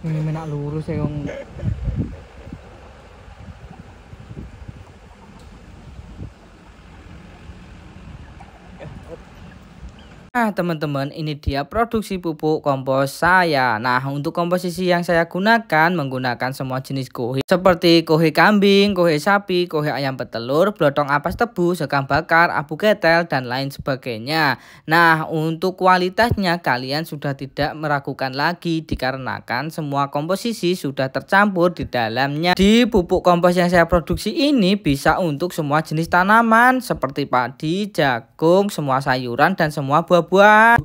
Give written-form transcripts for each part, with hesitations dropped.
Ini menak lurus ya wong. Nah, teman-teman, ini dia produksi pupuk kompos saya. Nah, untuk komposisi yang saya gunakan menggunakan semua jenis kohe seperti kohe kambing, kohe sapi, kohe ayam petelur, blotong ampas tebu, sekam bakar, abu ketel, dan lain sebagainya. Nah, untuk kualitasnya kalian sudah tidak meragukan lagi dikarenakan semua komposisi sudah tercampur di dalamnya. Di pupuk kompos yang saya produksi ini bisa untuk semua jenis tanaman seperti padi, jagung, semua sayuran, dan semua buah.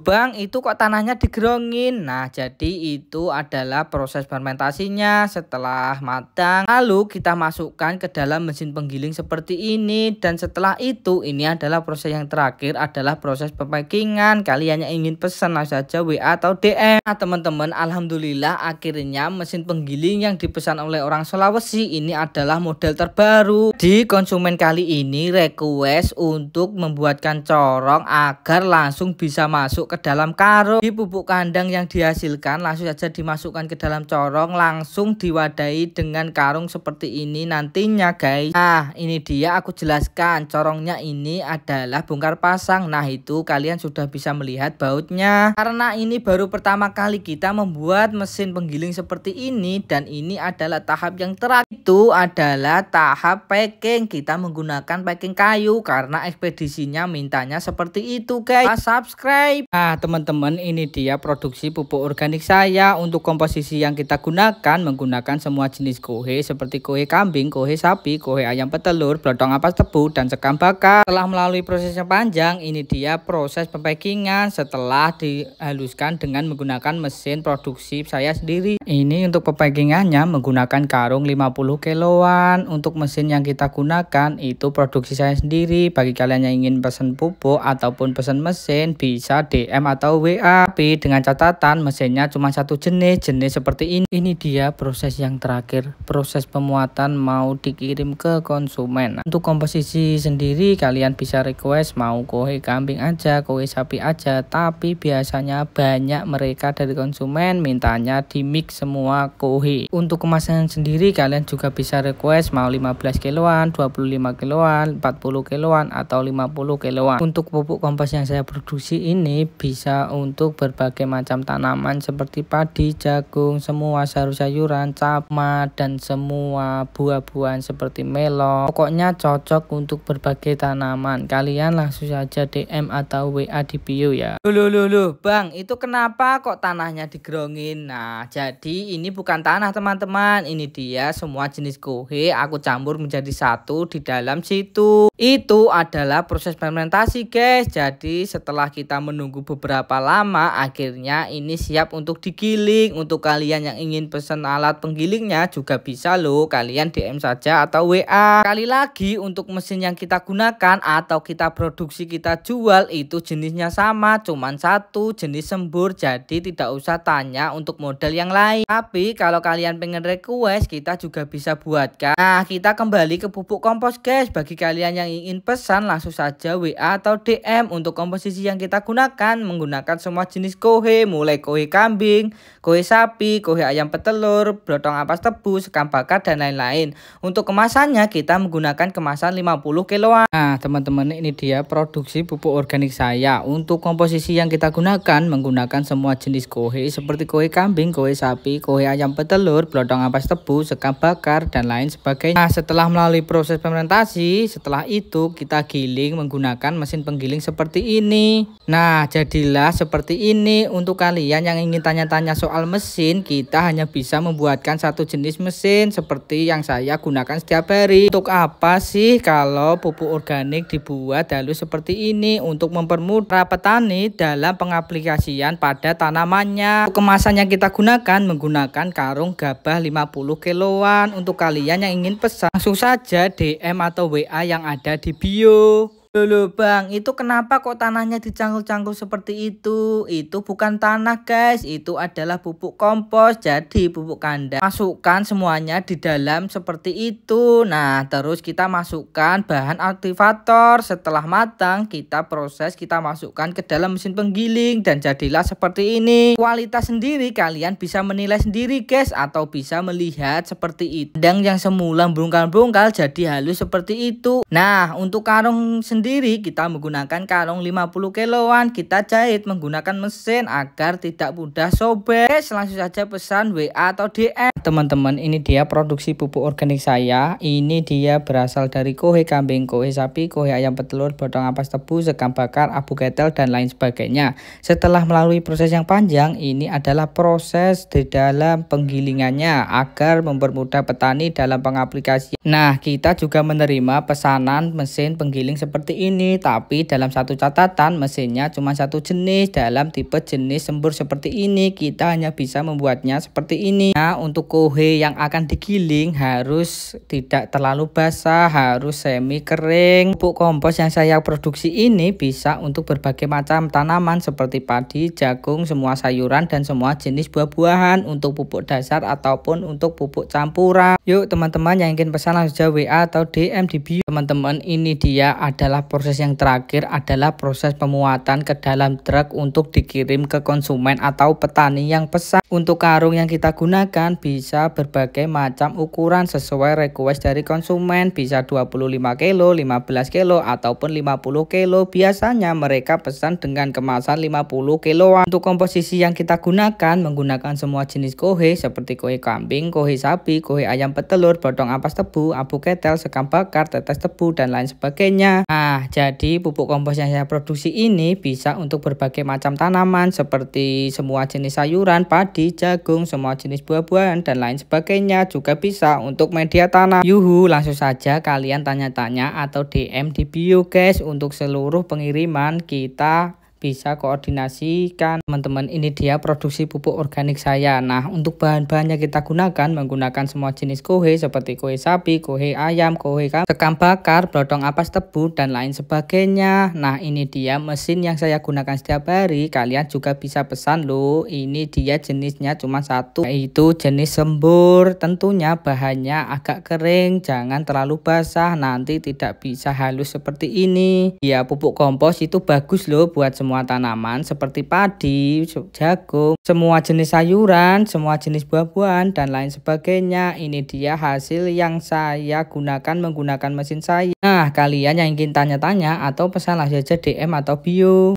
Bang, itu kok tanahnya digerongin. Nah, jadi itu adalah proses fermentasinya. Setelah matang, lalu kita masukkan ke dalam mesin penggiling seperti ini. Dan setelah itu, ini adalah proses yang terakhir, adalah proses pepackingan. Kalian yang ingin pesan langsung saja WA atau DM. Nah, teman-teman, alhamdulillah akhirnya mesin penggiling yang dipesan oleh orang Sulawesi ini adalah model terbaru. Di konsumen kali ini request untuk membuatkan corong agar langsung bisa masuk ke dalam karung. Di pupuk kandang yang dihasilkan langsung saja dimasukkan ke dalam corong, langsung diwadahi dengan karung seperti ini nantinya, guys. Nah, ini dia aku jelaskan, corongnya ini adalah bongkar pasang. Nah, itu kalian sudah bisa melihat bautnya. Karena ini baru pertama kali kita membuat mesin penggiling seperti ini, dan ini adalah tahap yang terakhir, itu adalah tahap packing. Kita menggunakan packing kayu karena ekspedisinya mintanya seperti itu, guys. Subscribe. Nah, teman-teman, ini dia produksi pupuk organik saya. Untuk komposisi yang kita gunakan menggunakan semua jenis kohe seperti kohe kambing, kohe sapi, kohe ayam petelur, blotong ampas tebu, dan sekam bakar. Setelah melalui proses yang panjang, ini dia proses pepackingan setelah dihaluskan dengan menggunakan mesin produksi saya sendiri. Ini untuk pepackingannya menggunakan karung 50 kiloan. Untuk mesin yang kita gunakan itu produksi saya sendiri. Bagi kalian yang ingin pesan pupuk ataupun pesan mesin bisa DM atau WA. Tapi dengan catatan mesinnya cuma satu jenis seperti ini. Ini dia proses yang terakhir, proses pemuatan mau dikirim ke konsumen. Untuk komposisi sendiri kalian bisa request mau kohe kambing aja, kohe sapi aja, tapi biasanya banyak mereka dari konsumen mintanya di mix semua kohe. Untuk kemasan sendiri kalian juga bisa request mau 15 kiloan, 25 kiloan, 40 kiloan, atau 50 kiloan. Untuk pupuk kompos yang saya produksi ini bisa untuk berbagai macam tanaman seperti padi, jagung, semua sayur-sayuran, cabai, dan semua buah-buahan seperti melon. Pokoknya cocok untuk berbagai tanaman. Kalian langsung saja DM atau WA di bio ya. Loh, Bang, itu kenapa kok tanahnya digerongin? Nah, jadi ini bukan tanah, teman-teman. Ini dia semua jenis kohe aku campur menjadi satu di dalam situ. Itu adalah proses fermentasi, guys. Jadi setelah kita menunggu beberapa lama, akhirnya ini siap untuk digiling. Untuk kalian yang ingin pesan alat penggilingnya juga bisa loh, kalian DM saja atau WA. Kali lagi, untuk mesin yang kita gunakan atau kita produksi kita jual itu jenisnya sama, cuman satu jenis sembur. Jadi tidak usah tanya untuk model yang lain. Tapi kalau kalian pengen request, kita juga bisa buatkan. Nah, kita kembali ke pupuk kompos, guys. Bagi kalian yang ingin pesan langsung saja WA atau DM. Untuk komposisi yang kita gunakan menggunakan semua jenis kohe, mulai kohe kambing, kohe sapi, kohe ayam petelur, blotong ampas tebu, sekam bakar, dan lain-lain. Untuk kemasannya kita menggunakan kemasan 50 kiloan. Nah, teman-teman, ini dia produksi pupuk organik saya. Untuk komposisi yang kita gunakan menggunakan semua jenis kohe seperti kohe kambing, kohe sapi, kohe ayam petelur, blotong ampas tebu, sekam bakar, dan lain sebagainya. Nah, setelah melalui proses fermentasi, setelah itu kita giling menggunakan mesin penggiling seperti ini. Nah, jadilah seperti ini. Untuk kalian yang ingin tanya-tanya soal mesin, kita hanya bisa membuatkan satu jenis mesin seperti yang saya gunakan setiap hari. Untuk apa sih kalau pupuk organik dibuat halus seperti ini? Untuk mempermudah petani dalam pengaplikasian pada tanamannya. Untuk kemasan yang kita gunakan menggunakan karung gabah 50 kiloan. Untuk kalian yang ingin pesan langsung saja DM atau WA yang ada di bio. Loh Bang, itu kenapa kok tanahnya dicangkul-cangkul seperti itu? Itu bukan tanah guys, itu adalah pupuk kompos, jadi pupuk kandang. Masukkan semuanya di dalam seperti itu. Nah, terus kita masukkan bahan aktivator. Setelah matang, kita proses, kita masukkan ke dalam mesin penggiling dan jadilah seperti ini. Kualitas sendiri kalian bisa menilai sendiri guys, atau bisa melihat seperti itu. Kandang yang semula brungkal-brungkal jadi halus seperti itu. Nah, untuk karung sendiri kita menggunakan karung 50 kiloan, kita jahit menggunakan mesin agar tidak mudah sobek. Oke, langsung saja pesan WA atau DM. Teman-teman, ini dia produksi pupuk organik saya. Ini dia berasal dari kohe kambing, kohe sapi, kohe ayam petelur, bodong ampas tebu, sekam bakar, abu ketel, dan lain sebagainya. Setelah melalui proses yang panjang, ini adalah proses di dalam penggilingannya agar mempermudah petani dalam pengaplikasian. Nah, kita juga menerima pesanan mesin penggiling seperti ini, tapi dalam satu catatan mesinnya cuma satu jenis. Dalam tipe jenis sembur seperti ini kita hanya bisa membuatnya seperti ini. Nah, untuk kohe yang akan digiling harus tidak terlalu basah, harus semi kering. Pupuk kompos yang saya produksi ini bisa untuk berbagai macam tanaman seperti padi, jagung, semua sayuran, dan semua jenis buah-buahan, untuk pupuk dasar ataupun untuk pupuk campuran. Yuk teman-teman yang ingin pesan langsung saja WA atau DM di bio. Teman-teman, ini dia adalah proses yang terakhir, adalah proses pemuatan ke dalam truk untuk dikirim ke konsumen atau petani yang pesan. Untuk karung yang kita gunakan bisa berbagai macam ukuran sesuai request dari konsumen, bisa 25 kilo, 15 kilo, ataupun 50 kilo. Biasanya mereka pesan dengan kemasan 50 kiloan. Untuk komposisi yang kita gunakan menggunakan semua jenis kohe seperti kohe kambing, kohe sapi, kohe ayam petelur, bodong ampas tebu, abu ketel, sekam bakar, tetes tebu, dan lain sebagainya. Nah, jadi pupuk kompos yang saya produksi ini bisa untuk berbagai macam tanaman seperti semua jenis sayuran, padi, jagung, semua jenis buah-buahan, dan lain sebagainya. Juga bisa untuk media tanam. Yuhu, langsung saja kalian tanya-tanya atau DM di bio guys. Untuk seluruh pengiriman kita bisa koordinasikan. Teman-teman, ini dia produksi pupuk organik saya. Nah, untuk bahan-bahannya kita gunakan menggunakan semua jenis kohe seperti kohe sapi, kohe ayam, kohe sekam bakar, bodong ampas tebu, dan lain sebagainya. Nah, ini dia mesin yang saya gunakan setiap hari. Kalian juga bisa pesan loh. Ini dia jenisnya cuma satu, yaitu jenis sembur. Tentunya bahannya agak kering, jangan terlalu basah, nanti tidak bisa halus seperti ini. Ya, pupuk kompos itu bagus loh buat semua tanaman seperti padi, jagung, semua jenis sayuran, semua jenis buah-buahan, dan lain sebagainya. Ini dia hasil yang saya gunakan menggunakan mesin saya. Nah, kalian yang ingin tanya-tanya atau pesan langsung saja DM atau bio.